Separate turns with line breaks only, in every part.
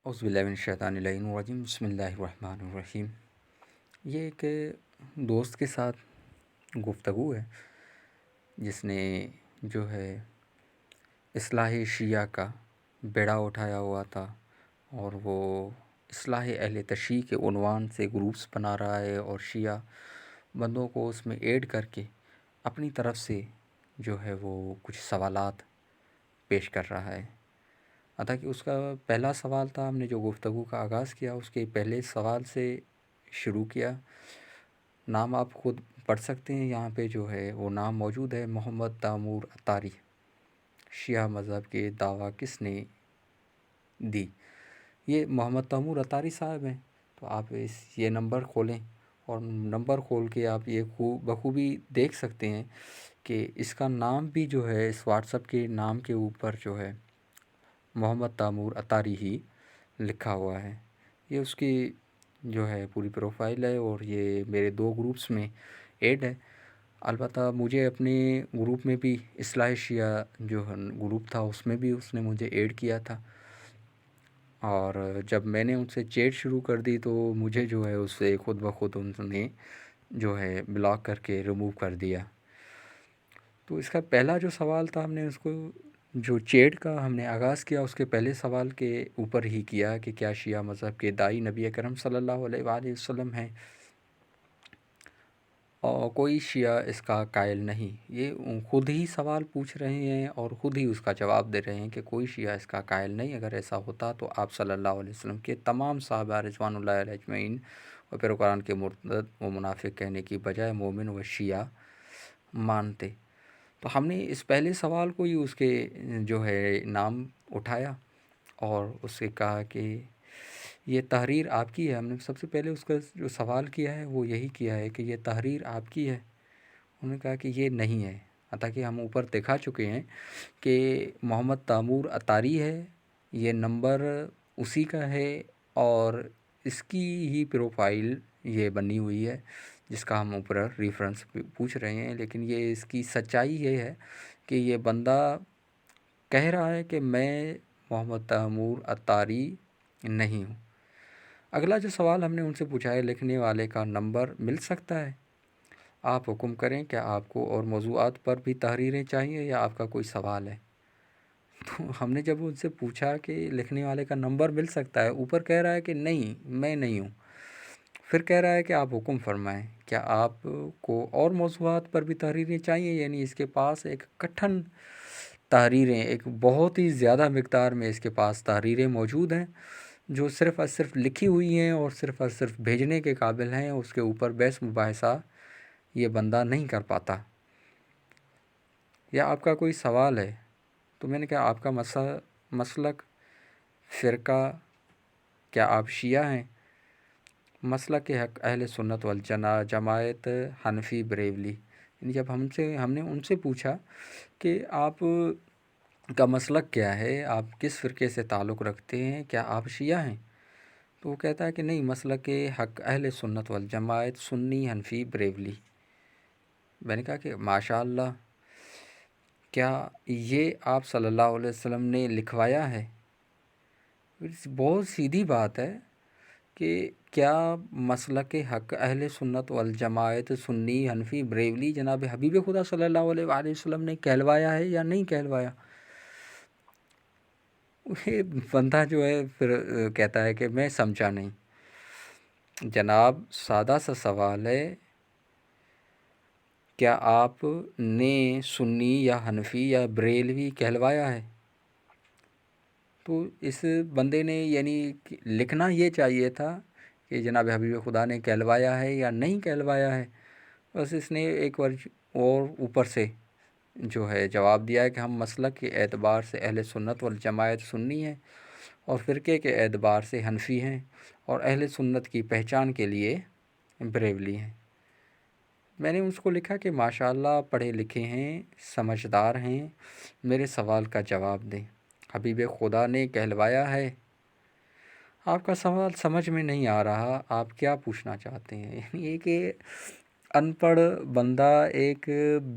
اعوذ باللہ من الشیطان الرجیم بسم اللہ الرحمن الرحیم۔ یہ ایک دوست کے ساتھ گفتگو ہے جس نے جو ہے اصلاح شیعہ کا بیڑا اٹھایا ہوا تھا، اور وہ اصلاح اہل تشیع کے عنوان سے گروپس بنا رہا ہے اور شیعہ بندوں کو اس میں ایڈ کر کے اپنی طرف سے جو ہے وہ کچھ سوالات پیش کر رہا ہے۔ حتیٰ کہ اس کا پہلا سوال تھا، ہم نے جو گفتگو کا آغاز کیا اس کے پہلے سوال سے شروع کیا۔ نام آپ خود پڑھ سکتے ہیں، یہاں پہ جو ہے وہ نام موجود ہے، محمد تیمور عطاری۔ شیعہ مذہب کے دعویٰ کس نے دی؟ یہ محمد تیمور عطاری صاحب ہیں۔ تو آپ یہ نمبر کھولیں، اور نمبر کھول کے آپ یہ بخوبی دیکھ سکتے ہیں کہ اس کا نام بھی جو ہے اس واٹس ایپ کے نام کے اوپر جو ہے محمد تیمور عطاری ہی لکھا ہوا ہے۔ یہ اس کی جو ہے پوری پروفائل ہے، اور یہ میرے 2 گروپس میں ایڈ ہے۔ البتہ مجھے اپنے گروپ میں بھی اصلاح شیعہ جو گروپ تھا اس میں بھی اس نے مجھے ایڈ کیا تھا، اور جب میں نے ان سے چیٹ شروع کر دی تو مجھے جو ہے اس سے خود بخود ان نے جو ہے بلاک کر کے ریموو کر دیا۔ تو اس کا پہلا جو سوال تھا، ہم نے اس کو جو چیٹ کا ہم نے آغاز کیا اس کے پہلے سوال کے اوپر ہی کیا کہ کیا شیعہ مذہب کے داعی نبی اکرم صلی اللہ علیہ وآلہ وسلم ہیں، اور کوئی شیعہ اس کا قائل نہیں۔ یہ خود ہی سوال پوچھ رہے ہیں اور خود ہی اس کا جواب دے رہے ہیں کہ کوئی شیعہ اس کا قائل نہیں۔ اگر ایسا ہوتا تو آپ صلی اللہ علیہ وسلم کے تمام صحابہ رضوان اللہ علیہ اجمعین اور پیروکاران کے مرتد و منافق کہنے کی بجائے مومن و شیعہ مانتے۔ تو ہم نے اس پہلے سوال کو ہی اس کے جو ہے نام اٹھایا اور اس سے کہا کہ یہ تحریر آپ کی ہے۔ ہم نے سب سے پہلے اس کا جو سوال کیا ہے وہ یہی کیا ہے کہ یہ تحریر آپ کی ہے۔ انہوں نے کہا کہ یہ نہیں ہے، حتیٰ کہ ہم اوپر دکھا چکے ہیں کہ محمد تیمور عطاری ہے، یہ نمبر اسی کا ہے، اور اس کی ہی پروفائل یہ بنی ہوئی ہے جس کا ہم اوپر ریفرنس پوچھ رہے ہیں۔ لیکن یہ اس کی سچائی یہ ہے کہ یہ بندہ کہہ رہا ہے کہ میں محمد تیمور عطاری نہیں ہوں۔ اگلا جو سوال ہم نے ان سے پوچھا ہے، لکھنے والے کا نمبر مل سکتا ہے؟ آپ حکم کریں، کیا آپ کو اور موضوعات پر بھی تحریریں چاہیے یا آپ کا کوئی سوال ہے؟ تو ہم نے جب ان سے پوچھا کہ لکھنے والے کا نمبر مل سکتا ہے، اوپر کہہ رہا ہے کہ نہیں میں نہیں ہوں، پھر کہہ رہا ہے کہ آپ حکم فرمائیں، کیا آپ کو اور موضوعات پر بھی تحریریں چاہیے؟ یعنی اس کے پاس ایک کٹھن تحریریں، ایک بہت ہی زیادہ مقدار میں اس کے پاس تحریریں موجود ہیں جو صرف اور صرف لکھی ہوئی ہیں اور صرف بھیجنے کے قابل ہیں۔ اس کے اوپر بحث مباحثہ یہ بندہ نہیں کر پاتا۔ یا آپ کا کوئی سوال ہے؟ تو میں نے کہا آپ کا مسلک، فرقہ، کیا آپ شیعہ ہیں؟ مسلک کے حق اہل سنت والجماعت حنفی بریلوی۔ یعنی جب ہم نے ان سے پوچھا کہ آپ کا مسلک کیا ہے، آپ کس فرقے سے تعلق رکھتے ہیں، کیا آپ شیعہ ہیں؟ تو وہ کہتا ہے کہ نہیں، مسلک کے حق اہل سنت والجماعت سنی حنفی بریلوی۔ میں نے کہا کہ ماشاء اللہ، کیا یہ آپ صلی اللہ علیہ وسلم نے لکھوایا ہے؟ بہت سیدھی بات ہے کہ کیا مسلک حق اہل سنت والجماعت سنی حنفی بریلوی جناب حبیب خدا صلی اللہ علیہ وآلہ وسلم نے کہلوایا ہے یا نہیں کہلوایا؟ یہ بندہ جو ہے پھر کہتا ہے کہ میں سمجھا نہیں۔ جناب سادہ سا سوال ہے، کیا آپ نے سنی یا حنفی یا بریلوی کہلوایا ہے؟ تو اس بندے نے یعنی لکھنا یہ چاہیے تھا کہ جناب حبیب خدا نے کہلوایا ہے یا نہیں کہلوایا ہے۔ بس اس نے ایک بار اور اوپر سے جو ہے جواب دیا ہے کہ ہم مسلک کے اعتبار سے اہل سنت والجماعت سنی ہیں، اور فرقے کے اعتبار سے حنفی ہیں، اور اہل سنت کی پہچان کے لیے بریلوی ہیں۔ میں نے اس کو لکھا کہ ماشاءاللہ پڑھے لکھے ہیں، سمجھدار ہیں، میرے سوال کا جواب دیں، حبیب خدا نے کہلوایا ہے؟ آپ کا سوال سمجھ میں نہیں آ رہا، آپ کیا پوچھنا چاہتے ہیں؟ یعنی یہ کہ ان پڑھ بندہ ایک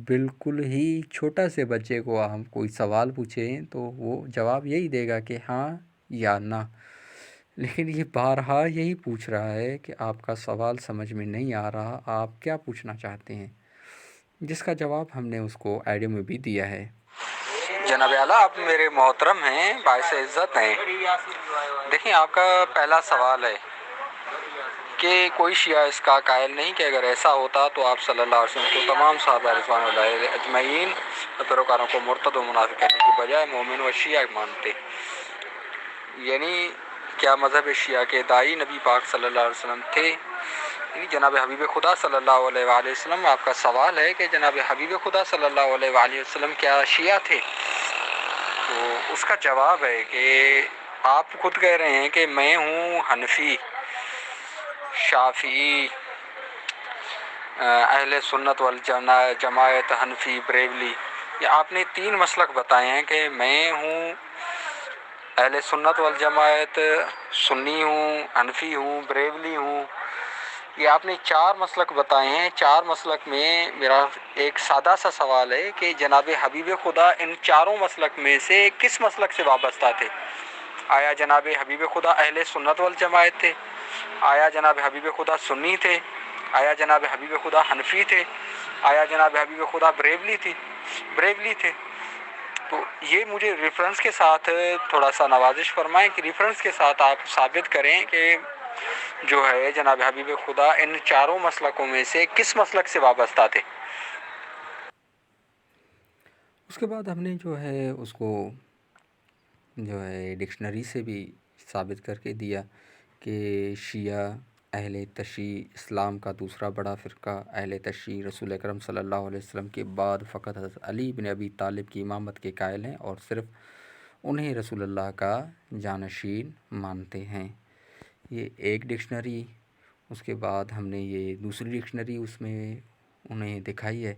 بالکل ہی چھوٹا سے بچے کو ہم کوئی سوال پوچھیں تو وہ جواب یہی دے گا کہ ہاں یا نہ۔ لیکن یہ بارہا یہی پوچھ رہا ہے کہ آپ کا سوال سمجھ میں نہیں آ رہا، آپ کیا پوچھنا چاہتے ہیں، جس کا جواب ہم نے اس کو آڈیو میں بھی دیا ہے۔ جناب اعلیٰ، آپ میرے محترم ہیں، باعث عزت ہیں۔ دیکھیں، آپ کا پہلا سوال ہے کہ کوئی شیعہ اس کا قائل نہیں کہ اگر ایسا ہوتا تو آپ صلی اللہ علیہ وسلم کو تمام صحابہ رضوان اللہ اجمعین پیروکاروں کو مرتد و منافق کہنے کی بجائے مومن و شیعہ مانتے۔ یعنی کیا مذہب شیعہ کے داعی نبی پاک صلی اللہ علیہ وسلم تھے؟ یعنی جناب حبیب خدا صلی اللہ علیہ وآلہ وسلم، آپ کا سوال ہے کہ جناب حبیب خدا صلی اللہ علیہ وآلہ وسلم کیا شیعہ تھے؟ تو اس کا جواب ہے کہ آپ خود کہہ رہے ہیں کہ میں ہوں حنفی، شافعی، اہل سنت والجماعت، حنفی، بریلوی۔ یہ آپ نے 3 مسلک بتائے ہیں کہ میں ہوں اہل سنت والجماعت، سنی ہوں، حنفی ہوں، بریلوی ہوں۔ یہ آپ نے 4 مسلک بتائے ہیں۔ 4 مسلک میں میرا ایک سادہ سا سوال ہے کہ جناب حبیب خدا ان 4 مسلک میں سے کس مسلک سے وابستہ تھے؟ آیا جناب حبیب خدا اہل سنت والجماعت تھے؟ آیا جناب حبیب خدا سنی تھے؟ آیا جناب حبیب خدا حنفی تھے؟ آیا جناب حبیب خدا بریلوی تھے؟ تو یہ مجھے ریفرنس کے ساتھ تھوڑا سا نوازش فرمائیں کہ ریفرنس کے ساتھ آپ ثابت کریں کہ جو ہے جناب حبیب خدا ان 4 مسلکوں میں سے کس مسلک سے وابستہ تھے۔ اس کے بعد ہم نے جو ہے اس کو جو ہے ڈکشنری سے بھی ثابت کر کے دیا کہ شیعہ اہل تشیع اسلام کا دوسرا بڑا فرقہ، اہل تشیع رسول اکرم صلی اللہ علیہ وسلم کے بعد فقط حضرت علی بن ابی طالب کی امامت کے قائل ہیں اور صرف انہیں رسول اللہ کا جانشین مانتے ہیں۔ یہ ایک ڈکشنری۔ اس کے بعد ہم نے یہ دوسری ڈکشنری اس میں انہیں دکھائی ہے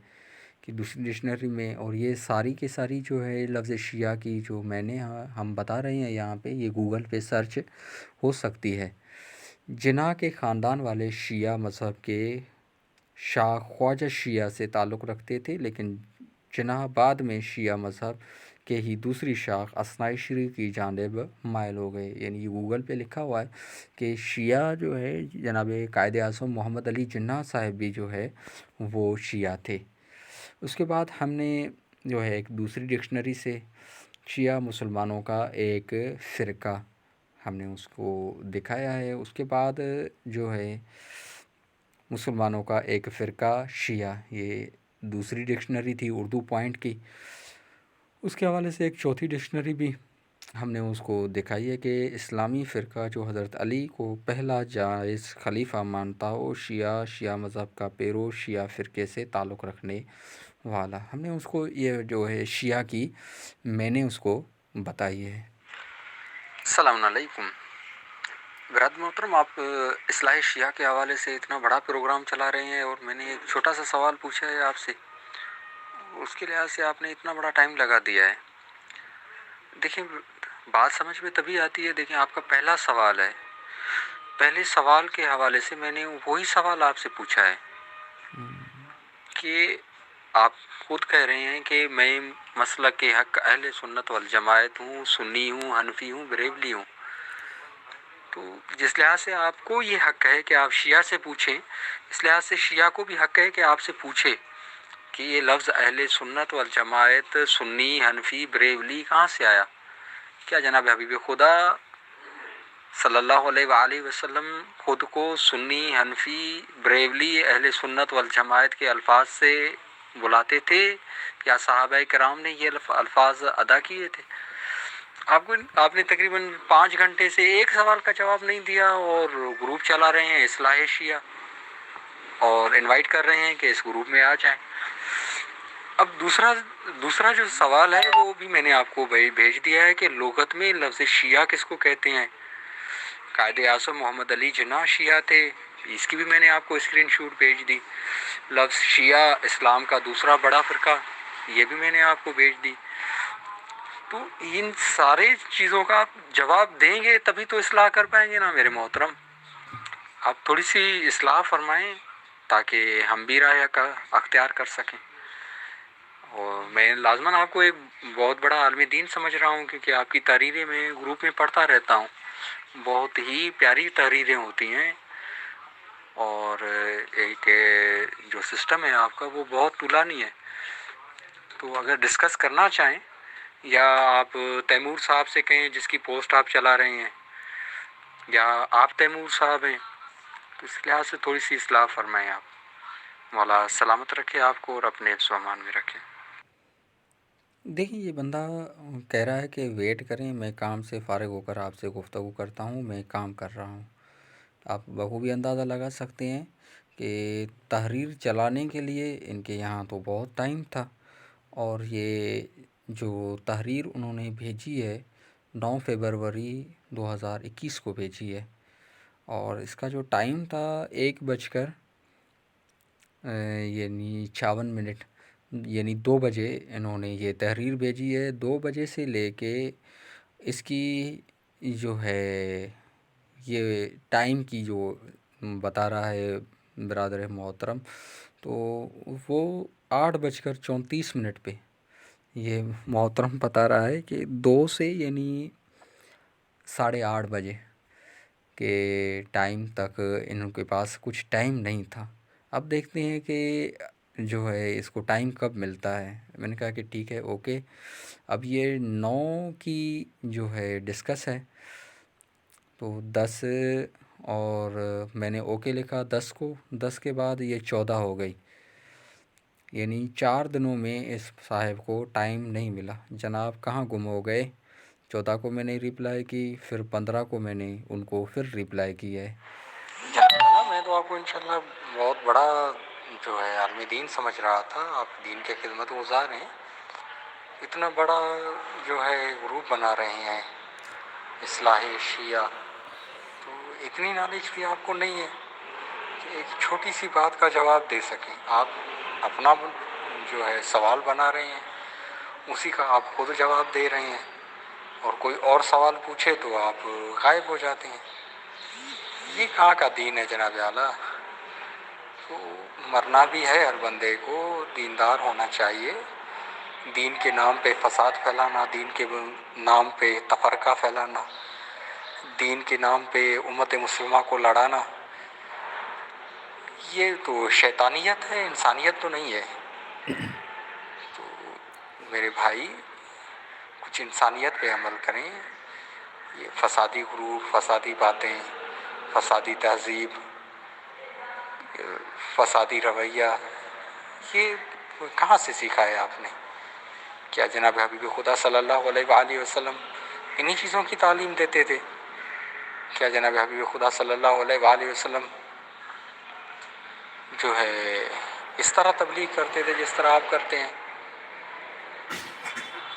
کہ دوسری ڈکشنری میں، اور یہ ساری کی ساری جو ہے لفظ شیعہ کی جو میں نے ہم بتا رہے ہیں یہاں پہ، یہ گوگل پہ سرچ ہو سکتی ہے۔ جناح کے خاندان والے شیعہ مذہب کے شاخ خواجہ شیعہ سے تعلق رکھتے تھے، لیکن جناح بعد میں شیعہ مذہب کے ہی دوسری شاخ اثناء عشری کی جانب مائل ہو گئے۔ یعنی یہ گوگل پہ لکھا ہوا ہے کہ شیعہ جو ہے جناب قائد اعظم محمد علی جناح صاحب بھی جو ہے وہ شیعہ تھے۔ اس کے بعد ہم نے جو ہے ایک دوسری ڈکشنری سے شیعہ مسلمانوں کا ایک فرقہ ہم نے اس کو دکھایا ہے۔ اس کے بعد جو ہے مسلمانوں کا ایک فرقہ شیعہ، یہ دوسری ڈکشنری تھی اردو پوائنٹ کی۔ اس کے حوالے سے ایک چوتھی ڈکشنری بھی ہم نے اس کو دکھائی ہے کہ اسلامی فرقہ جو حضرت علی کو پہلا جائز خلیفہ مانتا ہو، شیعہ مذہب کا پیرو، شیعہ فرقے سے تعلق رکھنے والا۔ ہم نے اس کو یہ جو ہے شیعہ کی میں نے اس کو بتائی ہے۔ السلام علیکم براد محترم، آپ اصلاح شیعہ کے حوالے سے اتنا بڑا پروگرام چلا رہے ہیں اور میں نے ایک چھوٹا سا سوال پوچھا ہے آپ سے، اس کے لحاظ سے آپ نے اتنا بڑا ٹائم لگا دیا ہے۔ دیکھیں، بات سمجھ میں تبھی آتی ہے، دیکھیں آپ کا پہلا سوال ہے، پہلے سوال کے حوالے سے میں نے وہی سوال آپ سے پوچھا ہے کہ آپ خود کہہ رہے ہیں کہ میں مسلک کے حق اہل سنت والجماعت ہوں، سنی ہوں، حنفی ہوں، بریلوی ہوں۔ تو جس لحاظ سے آپ کو یہ حق ہے کہ آپ شیعہ سے پوچھیں، اس لحاظ سے شیعہ کو بھی حق ہے کہ آپ سے پوچھے کہ یہ لفظ اہل سنت والجماعت، سنی، حنفی، بریلوی کہاں سے آیا؟ کیا جناب حبیب خدا صلی اللہ علیہ وآلہ وسلم خود کو سنی، حنفی، بریلوی، اہل سنت والجماعت کے الفاظ سے بلاتے تھے یا صحابہ کرام نے یہ الفاظ ادا کیے تھے؟ آپ نے تقریباً 5 گھنٹے سے ایک سوال کا جواب نہیں دیا اور گروپ چلا رہے ہیں اصلاح شیعہ اور انوائٹ کر رہے ہیں کہ اس گروپ میں آ جائیں۔ اب دوسرا جو سوال ہے وہ بھی میں نے آپ کو بھیج دیا ہے کہ لغت میں لفظ شیعہ کس کو کہتے ہیں۔ قائد اعظم محمد علی جناح شیعہ تھے، اس کی بھی میں نے آپ کو اسکرین شاٹ بھیج دی۔ لفظ شیعہ اسلام کا دوسرا بڑا فرقہ، یہ بھی میں نے آپ کو بھیج دی۔ تو ان سارے چیزوں کا آپ جواب دیں گے تبھی تو اصلاح کر پائیں گے نا میرے محترم۔ آپ تھوڑی سی اصلاح فرمائیں تاکہ ہم بھی راہ اختیار کر سکیں۔ اور میں لازماً آپ کو ایک بہت بڑا عالم دین سمجھ رہا ہوں کیونکہ آپ کی تحریریں میں گروپ میں پڑھتا رہتا ہوں، بہت ہی پیاری تحریریں ہوتی ہیں، اور ایک جو سسٹم ہے آپ کا وہ بہت طولانی ہے. تو اگر ڈسکس کرنا چاہیں یا آپ تیمور صاحب سے کہیں جس کی پوسٹ آپ چلا رہے ہیں، یا آپ تیمور صاحب ہیں، تو اس لحاظ سے تھوڑی سی اصلاح فرمائیں آپ. مولا سلامت رکھے آپ کو اور اپنے حفظ و امان میں رکھیں. دیکھیں یہ بندہ کہہ رہا ہے کہ ویٹ کریں، میں کام سے فارغ ہو کر آپ سے گفتگو کرتا ہوں، میں کام کر رہا ہوں. آپ بخوبی اندازہ لگا سکتے ہیں کہ تحریر چلانے کے لیے ان کے یہاں تو بہت ٹائم تھا، اور یہ جو تحریر انہوں نے بھیجی ہے 9 فروری 2021 کو بھیجی ہے، اور اس کا جو ٹائم تھا 1 بج کر یعنی 56 منٹ، یعنی 2 بجے انہوں نے یہ تحریر بھیجی ہے. 2 بجے سے لے کے اس کی جو ہے یہ ٹائم کی جو بتا رہا ہے برادر محترم، تو وہ 8:34 پہ یہ محترم بتا رہا ہے کہ 2 سے یعنی 8:30 بجے کے ٹائم تک ان کے پاس کچھ ٹائم نہیں تھا. اب دیکھتے ہیں کہ جو ہے اس کو ٹائم کب ملتا ہے. میں نے کہا کہ ٹھیک ہے، اوکے. اب یہ 9 کی جو ہے ڈسکس ہے، تو 10 اور میں نے اوکے لکھا 10 کو، 10 کے بعد یہ 14 ہو گئی، یعنی 4 دنوں میں اس صاحب کو ٹائم نہیں ملا. جناب کہاں گم ہو گئے؟ 14 کو میں نے ریپلائی کی، پھر 15 کو میں نے ان کو پھر ریپلائی کی ہے. میں تو آپ کو انشاءاللہ بہت بڑا جو ہے عالم دین سمجھ رہا تھا. آپ دین کے خدمت گزار ہیں، اتنا بڑا جو ہے گروپ بنا رہے ہیں اصلاح شیعہ، تو اتنی نالج بھی آپ کو نہیں ہے کہ ایک چھوٹی سی بات کا جواب دے سکیں. آپ اپنا جو ہے سوال بنا رہے ہیں، اسی کا آپ خود جواب دے رہے ہیں، اور کوئی اور سوال پوچھے تو آپ غائب ہو جاتے ہیں. یہ کہاں کا دین ہے جناب اعلیٰ؟ تو مرنا بھی ہے ہر بندے کو، دیندار ہونا چاہیے. دین کے نام پہ فساد پھیلانا، دین کے نام پہ تفرقہ پھیلانا، دین کے نام پہ امت مسلمہ کو لڑانا، یہ تو شیطانیت ہے، انسانیت تو نہیں ہے. تو میرے بھائی کچھ انسانیت پہ عمل کریں. یہ فسادی گروپ، فسادی باتیں، فسادی تہذیب، فسادی رویہ، یہ کہاں سے سیکھا ہے آپ نے؟ کیا جناب حبیب خدا صلی اللہ علیہ وآلہ وسلم انہی چیزوں کی تعلیم دیتے تھے؟ کیا جناب حبیب خدا صلی اللہ علیہ وآلہ وسلم جو ہے اس طرح تبلیغ کرتے تھے جس طرح آپ کرتے ہیں؟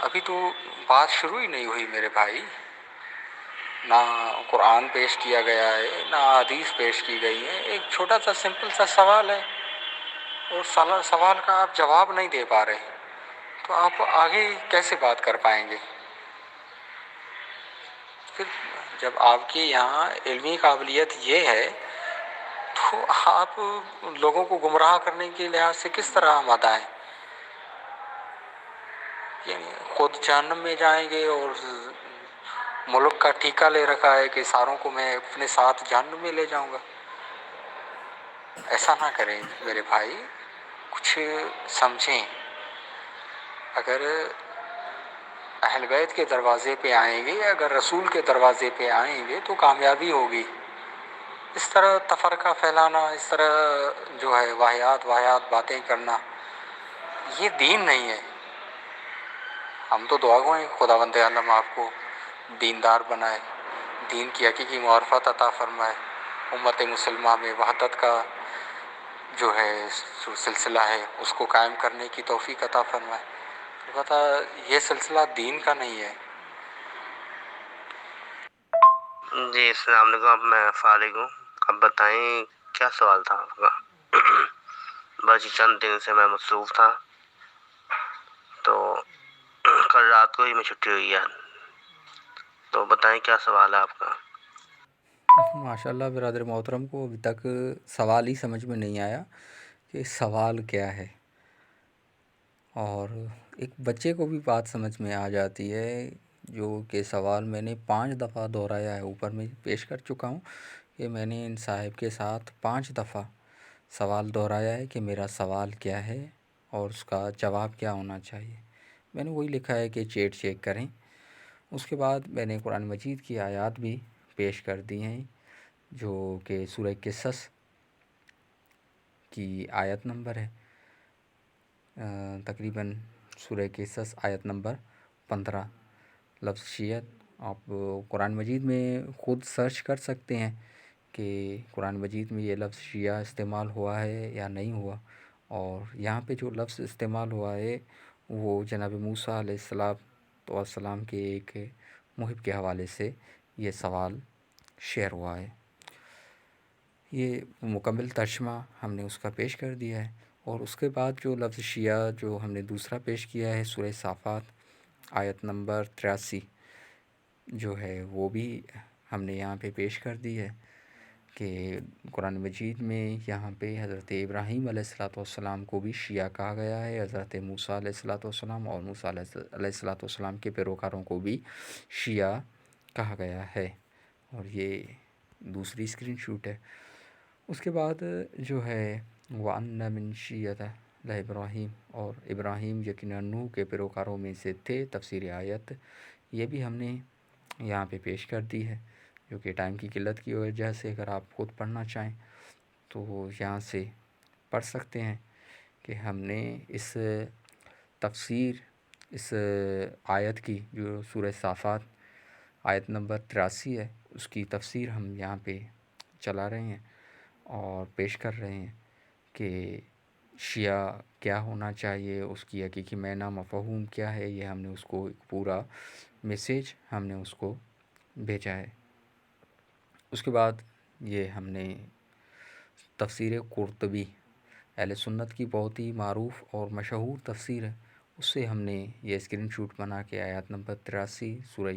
ابھی تو بات شروع ہی نہیں ہوئی میرے بھائی. نہ قرآن پیش کیا گیا ہے، نہ حدیث پیش کی گئی ہے. ایک چھوٹا سا سمپل سا سوال ہے، اور سوال کا آپ جواب نہیں دے پا رہے، تو آپ آگے کیسے بات کر پائیں گے؟ پھر جب آپ کے یہاں علمی قابلیت یہ ہے، تو آپ لوگوں کو گمراہ کرنے کے لحاظ سے کس طرح آمادہ ہیں؟ یعنی خود جہنم میں جائیں گے، اور ملک کا ٹھیکہ لے رکھا ہے کہ ساروں کو میں اپنے ساتھ جہنم میں لے جاؤں گا. ایسا نہ کریں میرے بھائی، کچھ سمجھیں. اگر اہل بیت کے دروازے پہ آئیں گے، اگر رسول کے دروازے پہ آئیں گے تو کامیابی ہوگی. اس طرح تفرقہ پھیلانا، اس طرح جو ہے واہیات باتیں کرنا، یہ دین نہیں ہے. ہم تو دعا گو ہیں خداوند عالم آپ کو دیندار بنائے، دین کی حقیقی معرفت عطا فرمائے، امت مسلمہ میں وحدت کا جو ہے سلسلہ ہے اس کو قائم کرنے کی توفیق عطا فرمائے. البتہ یہ سلسلہ دین کا نہیں ہے.
جی السلام علیکم. اب میں فارغ ہوں، اب بتائیں کیا سوال تھا آپ کا؟ بس چند دن سے میں مصروف تھا، تو کل رات کو ہی میں چھٹی ہوئی ہے. تو بتائیں کیا سوال ہے آپ کا؟
ماشاءاللہ برادر محترم کو ابھی تک سوال ہی سمجھ میں نہیں آیا کہ سوال کیا ہے. اور ایک بچے کو بھی بات سمجھ میں آ جاتی ہے جو کہ سوال میں نے 5 دفعہ دہرایا ہے، اوپر میں پیش کر چکا ہوں کہ میں نے ان صاحب کے ساتھ 5 دفعہ سوال دہرایا ہے کہ میرا سوال کیا ہے اور اس کا جواب کیا ہونا چاہیے۔ میں نے وہی لکھا ہے کہ چیٹ چیک کریں۔ اس کے بعد میں نے قرآن مجید کی آیات بھی پیش کر دی ہیں، جو کہ سورہ قصص کی آیت نمبر ہے، تقریباً سورہ قصص آیت نمبر 15۔ لفظ شیعت آپ قرآن مجید میں خود سرچ کر سکتے ہیں کہ قرآن مجید میں یہ لفظ شیعہ استعمال ہوا ہے یا نہیں ہوا، اور یہاں پہ جو لفظ استعمال ہوا ہے وہ جناب موسیٰ علیہ السلام کے ایک محب کے حوالے سے یہ سوال شیئر ہوا ہے۔ یہ مکمل ترجمہ ہم نے اس کا پیش کر دیا ہے، اور اس کے بعد جو لفظ شیعہ جو ہم نے دوسرا پیش کیا ہے سورہ صافات آیت نمبر 83 جو ہے وہ بھی ہم نے یہاں پہ پیش کر دی ہے کہ قرآن مجید میں یہاں پہ حضرت ابراہیم علیہ السلام کو بھی شیعہ کہا گیا ہے، حضرت موسیٰ علیہ السلام اور موسیٰ علیہ السلام کے پیروکاروں کو بھی شیعہ کہا گیا ہے، اور یہ دوسری اسکرین شاٹ ہے۔ اس کے بعد جو ہے وَأَنَّ مِن شِيَّتِهِ لَإِبْرَاهِيمَ، اور ابراہیم یقیناً نوح کے پیروکاروں میں سے تھے، تفسیر آیت یہ بھی ہم نے یہاں پہ پیش کر دی ہے، جو کہ ٹائم کی قلت کی وجہ سے اگر آپ خود پڑھنا چاہیں تو یہاں سے پڑھ سکتے ہیں کہ ہم نے اس تفسیر اس آیت کی جو سورہ صافات آیت نمبر 83 ہے اس کی تفسیر ہم یہاں پہ چلا رہے ہیں اور پیش کر رہے ہیں کہ شیعہ کیا ہونا چاہیے، اس کی حقیقی معنی مفہوم کیا ہے، یہ ہم نے اس کو ایک پورا میسیج ہم نے اس کو بھیجا ہے۔ اس کے بعد یہ ہم نے تفسیر قرطبی اہل سنت کی بہت ہی معروف اور مشہور تفسیر ہے، اس سے ہم نے یہ اسکرین شاٹ بنا کے آیات نمبر 83 سورہ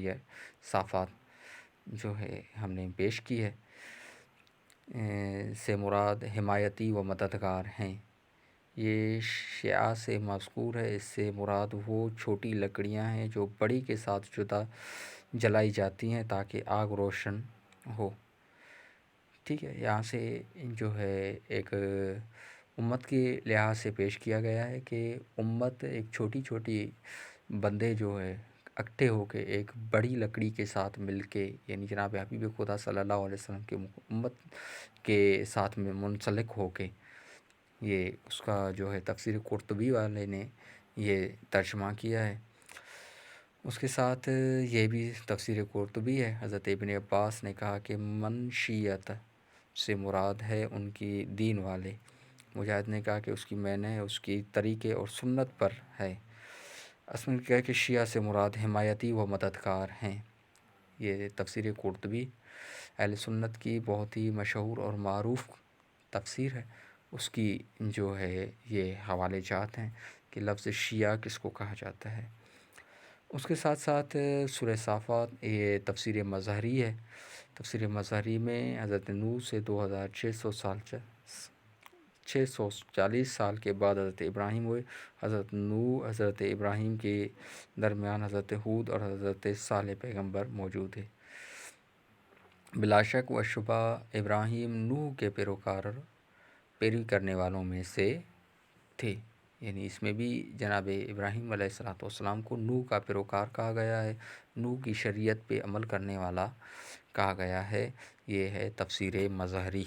صافات جو ہے ہم نے پیش کی ہے، سے مراد حمایتی و مددگار ہیں۔ یہ شیعہ سے مذکور ہے، اس سے مراد وہ چھوٹی لکڑیاں ہیں جو بڑی کے ساتھ جدا جلائی جاتی ہیں تاکہ آگ روشن ہو۔ ٹھیک ہے، یہاں سے جو ہے ایک امت کے لحاظ سے پیش کیا گیا ہے کہ امت ایک چھوٹی چھوٹی بندے جو ہے اکٹھے ہو کے ایک بڑی لکڑی کے ساتھ مل کے، یعنی جناب حبیب خدا صلی اللہ علیہ وسلم کے امت کے ساتھ میں منسلک ہو کے، یہ اس کا جو ہے تفسیر قرطبی والے نے یہ ترجمہ کیا ہے۔ اس کے ساتھ یہ بھی تفسیر قرطبی ہے، حضرت ابن عباس نے کہا کہ من شیعت سے مراد ہے ان کی دین والے، مجاہد نے کہا کہ اس کی معنی اس کی طریقے اور سنت پر ہے، اصل میں کہا کہ شیعہ سے مراد حمایتی و مددگار ہیں۔ یہ تفسیر قرطبی اہل سنت کی بہت ہی مشہور اور معروف تفسیر ہے، اس کی جو ہے یہ حوالے جات ہیں کہ لفظ شیعہ کس کو کہا جاتا ہے۔ اس کے ساتھ ساتھ سورہ صافات یہ تفسیر مظہری ہے، تفسیر مظہری میں حضرت نوح سے 2640 سال کے بعد حضرت ابراہیم ہوئے، حضرت نوح حضرت ابراہیم کے درمیان حضرت ہود اور حضرت صالح پیغمبر موجود ہے۔ بلا شک و شبہ ابراہیم نوح کے پیروی کرنے والوں میں سے تھے، یعنی اس میں بھی جناب ابراہیم علیہ السلام کو نوح کا پیروکار کہا گیا ہے، نوح کی شریعت پہ عمل کرنے والا کہا گیا ہے۔ یہ ہے تفسیر مظہری،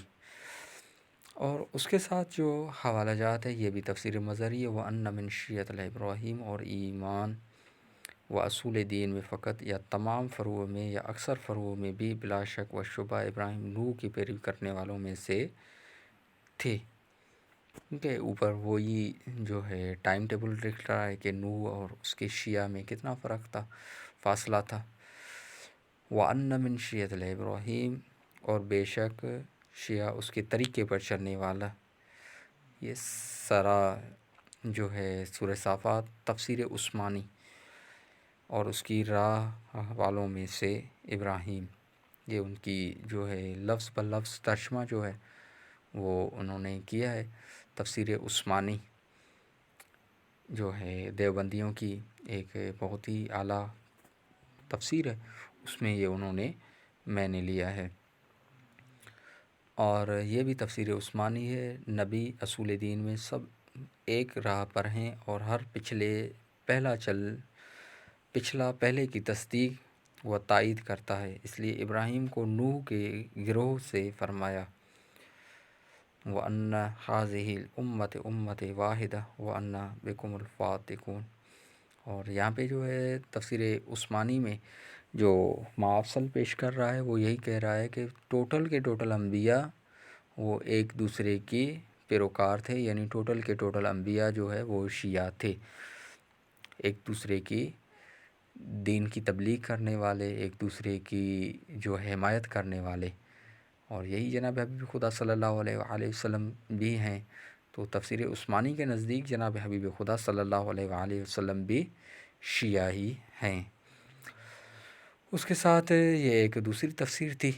اور اس کے ساتھ جو حوالہ جات ہے یہ بھی تفسیر مظہری ہے۔ وَأَنَّ مِن شِيَّةِ ابراہیم، اور ایمان و اصول دین میں فقط یا تمام فروع میں یا اکثر فروع میں بھی بلا شک و شبہ ابراہیم نوح کی پیروی کرنے والوں میں سے تھے۔ کیونکہ اوپر وہی جو ہے ٹائم ٹیبل لکھ رہا ہے کہ نوح اور اس کے شیعہ میں کتنا فرق تھا، فاصلہ تھا۔ وَأَنَّ مِن شِيَّةِ ابراہیم، اور بے شک شیعہ اس کے طریقے پر چلنے والا۔ یہ سارا جو ہے سورہ صافات تفسیر عثمانی اور اس کی راہ والوں میں سے ابراہیم، یہ ان کی جو ہے لفظ بہ لفظ ترجمہ جو ہے وہ انہوں نے کیا ہے۔ تفسیر عثمانی جو ہے دیوبندیوں کی ایک بہت ہی اعلیٰ تفسیر ہے اس میں یہ انہوں نے میں نے لیا ہے، اور یہ بھی تفسیر عثمانی ہے۔ نبی اصول دین میں سب ایک راہ پر ہیں اور ہر پچھلا پہلے کی تصدیق و تائید کرتا ہے، اس لیے ابراہیم کو نوح کے گروہ سے فرمایا وَأَنَّ هَٰذِهِ الْأُمَّةُ أُمَّةٌ وَاحِدَةٌ وَأَنَّا بِكُمُ الْفَاتِقُونَ۔ اور یہاں پہ جو ہے تفسیر عثمانی میں جو معافصل پیش کر رہا ہے وہ یہی کہہ رہا ہے کہ ٹوٹل کے ٹوٹل انبیاء وہ ایک دوسرے کی پیروکار تھے، یعنی ٹوٹل کے ٹوٹل انبیاء جو ہے وہ شیعہ تھے، ایک دوسرے کی دین کی تبلیغ کرنے والے، ایک دوسرے کی جو حمایت کرنے والے، اور یہی جناب حبیب خدا صلی اللہ علیہ وآلہ وسلم بھی ہیں۔ تو تفسیر عثمانی کے نزدیک جناب حبیب خدا صلی اللہ علیہ وآلہ وسلم بھی شیعہ ہی ہیں۔ اس کے ساتھ یہ ایک دوسری تفسیر تھی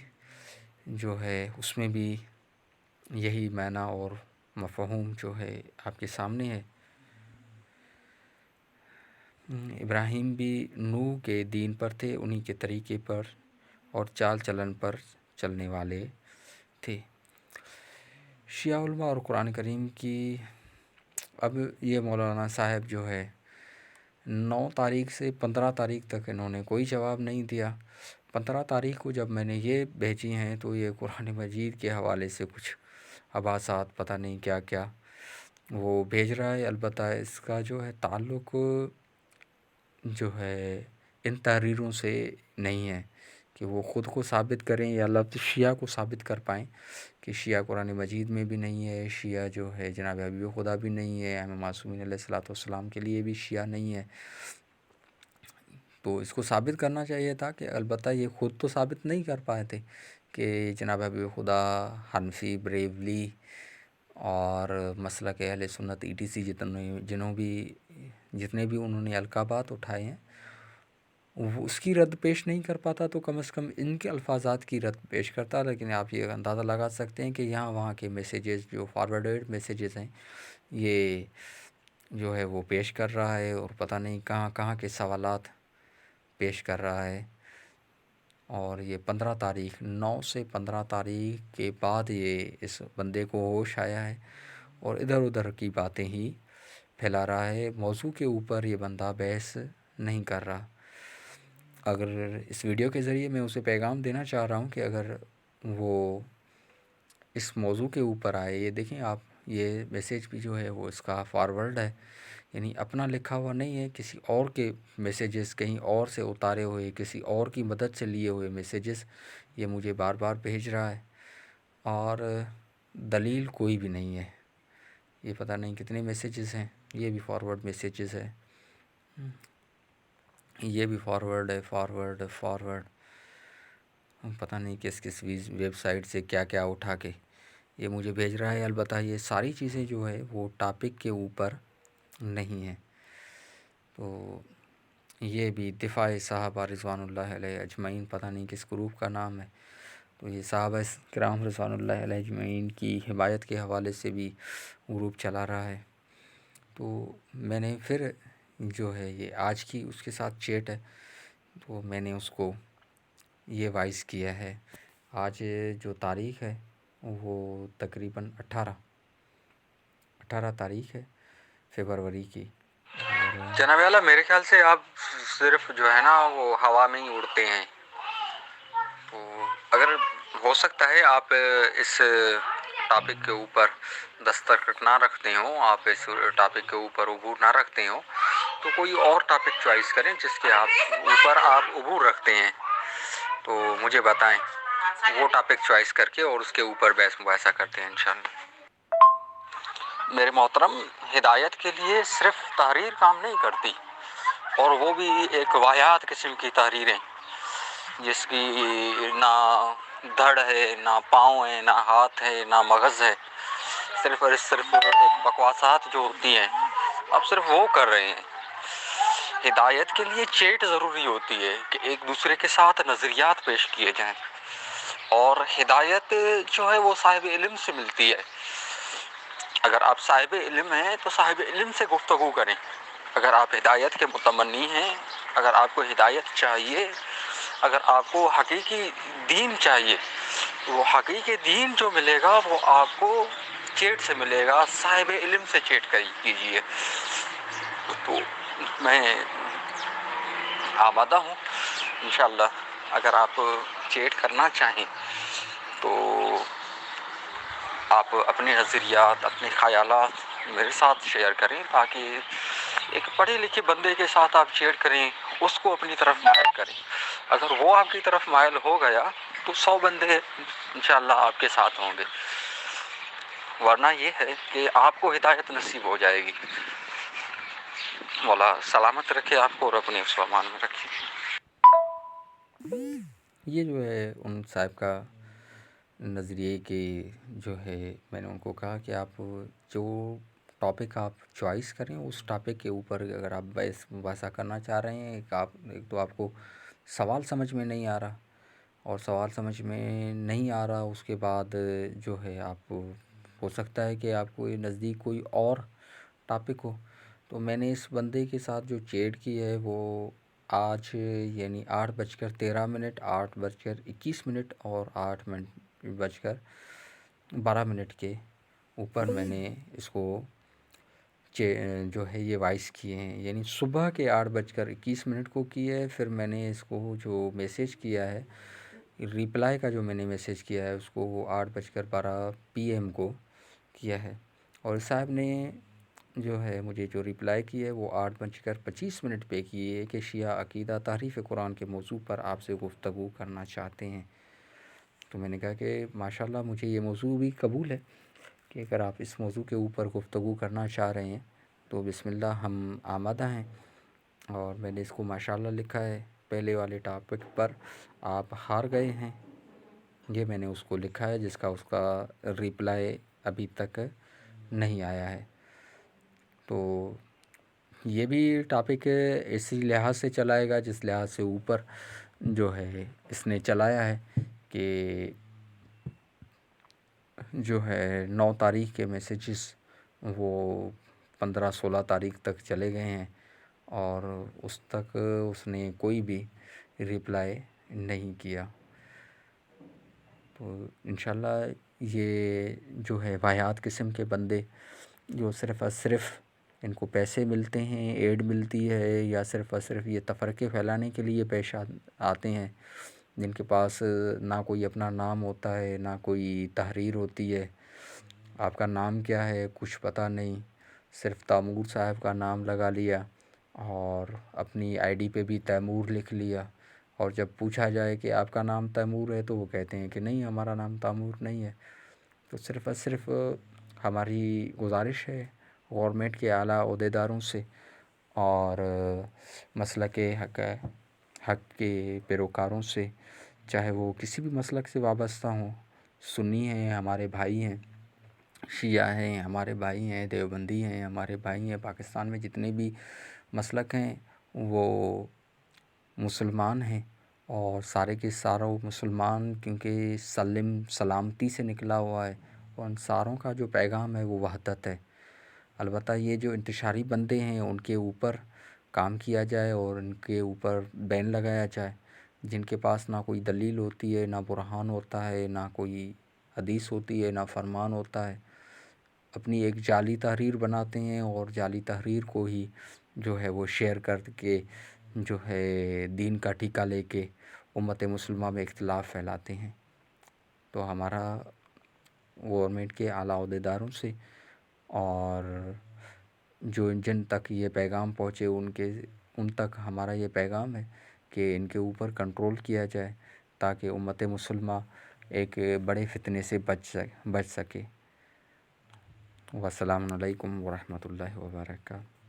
جو ہے اس میں بھی یہی معنی اور مفہوم جو ہے آپ کے سامنے ہے۔ ابراہیم بھی نوح کے دین پر تھے، انہی کے طریقے پر اور چال چلن پر چلنے والے تھے۔ شیعہ علماء اور قرآن کریم کی اب یہ مولانا صاحب جو ہے 9 تاریخ سے 15 تاریخ تک انہوں نے کوئی جواب نہیں دیا۔ 15 تاریخ کو جب میں نے یہ بھیجی ہیں تو یہ قرآن مجید کے حوالے سے کچھ عباسات پتہ نہیں کیا کیا وہ بھیج رہا ہے، البتہ اس کا جو ہے تعلق جو ہے ان تحریروں سے نہیں ہے کہ وہ خود کو ثابت کریں یا لفظ شیعہ کو ثابت کر پائیں کہ شیعہ قرآن مجید میں بھی نہیں ہے، شیعہ جو ہے جناب حبیب خدا بھی نہیں ہے، امام معصومین علیہ الصلوۃ والسلام کے لیے بھی شیعہ نہیں ہے۔ تو اس کو ثابت کرنا چاہیے تھا کہ البتہ یہ خود تو ثابت نہیں کر پائے تھے کہ جناب حبیب خدا حنفی، بریلوی اور مسلک اہل سنت ETC جتنے بھی انہوں نے القابات اٹھائے ہیں وہ اس کی رد پیش نہیں کر پاتا تو کم از کم ان کے الفاظات کی رد پیش کرتا۔ لیکن آپ یہ اندازہ لگا سکتے ہیں کہ یہاں وہاں کے میسیجز جو فارورڈڈ میسیجز ہیں یہ جو ہے وہ پیش کر رہا ہے اور پتہ نہیں کہاں کہاں کے سوالات پیش کر رہا ہے، اور یہ 15 تاریخ 9 سے 15 تاریخ کے بعد یہ اس بندے کو ہوش آیا ہے اور ادھر ادھر کی باتیں ہی پھیلا رہا ہے، موضوع کے اوپر یہ بندہ بحث نہیں کر رہا۔ اگر اس ویڈیو کے ذریعے میں اسے پیغام دینا چاہ رہا ہوں کہ اگر وہ اس موضوع کے اوپر آئے، یہ دیکھیں آپ یہ میسیج بھی جو ہے وہ اس کا فارورڈ ہے، یعنی اپنا لکھا ہوا نہیں ہے، کسی اور کے میسیجز کہیں اور سے اتارے ہوئے، کسی اور کی مدد سے لیے ہوئے میسیجز یہ مجھے بار بار بھیج رہا ہے، اور دلیل کوئی بھی نہیں ہے۔ یہ پتہ نہیں کتنے میسیجز ہیں، یہ بھی فارورڈ میسیجز ہے، یہ بھی فارورڈ ہے، فارورڈ پتہ نہیں کس کس ویب سائٹ سے کیا کیا اٹھا کے یہ مجھے بھیج رہا ہے۔ البتہ یہ ساری چیزیں جو ہے وہ ٹاپک کے اوپر نہیں ہیں۔ تو یہ بھی دفاع صحابہ رضوان اللہ علیہ اجمعین، پتہ نہیں کس گروپ کا نام ہے، تو یہ صحابہ کرام رضوان اللہ علیہ اجمعین کی حمایت کے حوالے سے بھی گروپ چلا رہا ہے۔ تو میں نے پھر جو ہے یہ آج کی اس کے ساتھ چیٹ ہے تو میں نے اس کو یہ وائس کیا ہے۔ آج جو تاریخ ہے وہ تقریباً 18 تاریخ ہے فروری کی۔
جناب اعلیٰ میرے خیال سے آپ صرف جو ہے نا وہ ہوا میں ہی اڑتے ہیں، تو اگر ہو سکتا ہے آپ اس ٹاپک کے اوپر دستخط نہ رکھتے ہوں، آپ اس ٹاپک کے اوپر عبور نہ رکھتے ہوں، تو کوئی اور ٹاپک چوائس کریں جس کے اوپر آپ عبور رکھتے ہیں، تو مجھے بتائیں، وہ ٹاپک چوائس کر کے اور اس کے اوپر بحث مباحثہ کرتے ہیں انشاءاللہ۔ میرے محترم، ہدایت کے لیے صرف تحریر کام نہیں کرتی، اور وہ بھی ایک واحد قسم کی تحریریں جس کی نہ دھڑ ہے، نہ پاؤں ہے، نہ ہاتھ ہے، نہ مغز ہے، صرف اور صرف ایک بکواسات جو ہوتی ہیں آپ صرف وہ کر رہے ہیں۔ ہدایت کے لیے چیٹ ضروری ہوتی ہے کہ ایک دوسرے کے ساتھ نظریات پیش کیے جائیں، اور ہدایت جو ہے وہ صاحب علم سے ملتی ہے۔ اگر آپ صاحب علم ہیں تو صاحب علم سے گفتگو کریں، اگر آپ ہدایت کے متمنی ہیں، اگر آپ کو ہدایت چاہیے، اگر آپ کو حقیقی دین چاہیے، وہ حقیقی دین جو ملے گا وہ آپ کو چیٹ سے ملے گا، صاحب علم سے چیٹ کیجیے۔ تو میں آمادہ ہوں انشاءاللہ، اگر آپ چیٹ کرنا چاہیں تو آپ اپنے نظریات، اپنے خیالات میرے ساتھ شیئر کریں، تاکہ ایک پڑھے لکھے بندے کے ساتھ آپ چیٹ کریں، اس کو اپنی طرف مائل کریں۔ اگر وہ آپ کی طرف مائل ہو گیا تو 100 بندے انشاءاللہ آپ کے ساتھ ہوں گے، ورنہ یہ ہے کہ آپ کو ہدایت نصیب ہو جائے گی۔ مولا سلامت رکھے آپ کو اور اپنے اس امان میں رکھے۔
یہ جو ہے ان صاحب کا نظریے کے جو ہے، میں نے ان کو کہا کہ آپ جو ٹاپک آپ چوائس کریں اس ٹاپک کے اوپر اگر آپ بحث مباحثہ کرنا چاہ رہے ہیں، ایک تو آپ کو سوال سمجھ میں نہیں آ رہا، اور سوال سمجھ میں نہیں آ رہا، اس کے بعد جو ہے آپ ہو سکتا ہے کہ آپ کو یہ نزدیک کوئی اور ٹاپک ہو۔ تو میں نے اس بندے کے ساتھ جو چیٹ کی ہے وہ آج یعنی 8:13، 8:21 اور 8:12 کے اوپر میں نے اس کو جو ہے یہ وائس کیے ہیں، یعنی صبح کے 8:21 کو کی ہے۔ پھر میں نے اس کو جو میسیج کیا ہے، ریپلائی کا جو میں نے میسیج کیا ہے اس کو وہ 8:12 PM کو کیا ہے، اور صاحب نے جو ہے مجھے جو ریپلائی کی ہے وہ 8:25 پہ کی ہے کہ شیعہ عقیدہ تحریف قرآن کے موضوع پر آپ سے گفتگو کرنا چاہتے ہیں۔ تو میں نے کہا کہ ماشاءاللہ مجھے یہ موضوع بھی قبول ہے کہ اگر آپ اس موضوع کے اوپر گفتگو کرنا چاہ رہے ہیں تو بسم اللہ، ہم آمادہ ہیں۔ اور میں نے اس کو ماشاءاللہ لکھا ہے، پہلے والے ٹاپک پر آپ ہار گئے ہیں، یہ میں نے اس کو لکھا ہے، جس کا اس کا ریپلائی ابھی تک نہیں آیا ہے۔ تو یہ بھی ٹاپک اسی لحاظ سے چلائے گا جس لحاظ سے اوپر جو ہے اس نے چلایا ہے کہ جو ہے 9 تاریخ کے میسیجز وہ 15-16 تاریخ تک چلے گئے ہیں، اور اس تک اس نے کوئی بھی ریپلائی نہیں کیا۔ تو انشاءاللہ یہ جو ہے واحد قسم کے بندے جو صرف اور صرف ان کو پیسے ملتے ہیں، ایڈ ملتی ہے، یا صرف اور صرف یہ تفرقے پھیلانے کے لیے پیش آتے ہیں، جن کے پاس نہ کوئی اپنا نام ہوتا ہے، نہ کوئی تحریر ہوتی ہے، آپ کا نام کیا ہے کچھ پتہ نہیں، صرف تیمور صاحب کا نام لگا لیا اور اپنی ID پہ بھی تیمور لکھ لیا، اور جب پوچھا جائے کہ آپ کا نام تیمور ہے تو وہ کہتے ہیں کہ نہیں، ہمارا نام تیمور نہیں ہے۔ تو صرف اور صرف ہماری گزارش ہے گورنمنٹ کے اعلیٰ عہدیداروں سے اور مسلک حق کے پیروکاروں سے، چاہے وہ کسی بھی مسلک سے وابستہ ہوں، سنی ہیں ہمارے بھائی ہیں، شیعہ ہیں ہمارے بھائی ہیں، دیوبندی ہیں ہمارے بھائی ہیں، پاکستان میں جتنے بھی مسلک ہیں وہ مسلمان ہیں، اور سارے کے ساروں مسلمان کیونکہ سلامتی سے نکلا ہوا ہے، اور ان ساروں کا جو پیغام ہے وہ وحدت ہے۔ البتہ یہ جو انتشاری بندے ہیں ان کے اوپر کام کیا جائے اور ان کے اوپر بین لگایا جائے، جن کے پاس نہ کوئی دلیل ہوتی ہے، نہ برہان ہوتا ہے، نہ کوئی حدیث ہوتی ہے، نہ فرمان ہوتا ہے، اپنی ایک جعلی تحریر بناتے ہیں، اور جعلی تحریر کو ہی جو ہے وہ شیئر کر کے جو ہے دین کا ٹھیکہ لے کے امت مسلمہ میں اختلاف پھیلاتے ہیں۔ تو ہمارا گورنمنٹ کے اعلیٰ عہدیداروں سے اور جن تک یہ پیغام پہنچے ان تک ہمارا یہ پیغام ہے کہ ان کے اوپر کنٹرول کیا جائے، تاکہ امت مسلمہ ایک بڑے فتنے سے بچ سکے۔ والسلام علیکم ورحمۃ اللہ وبرکاتہ۔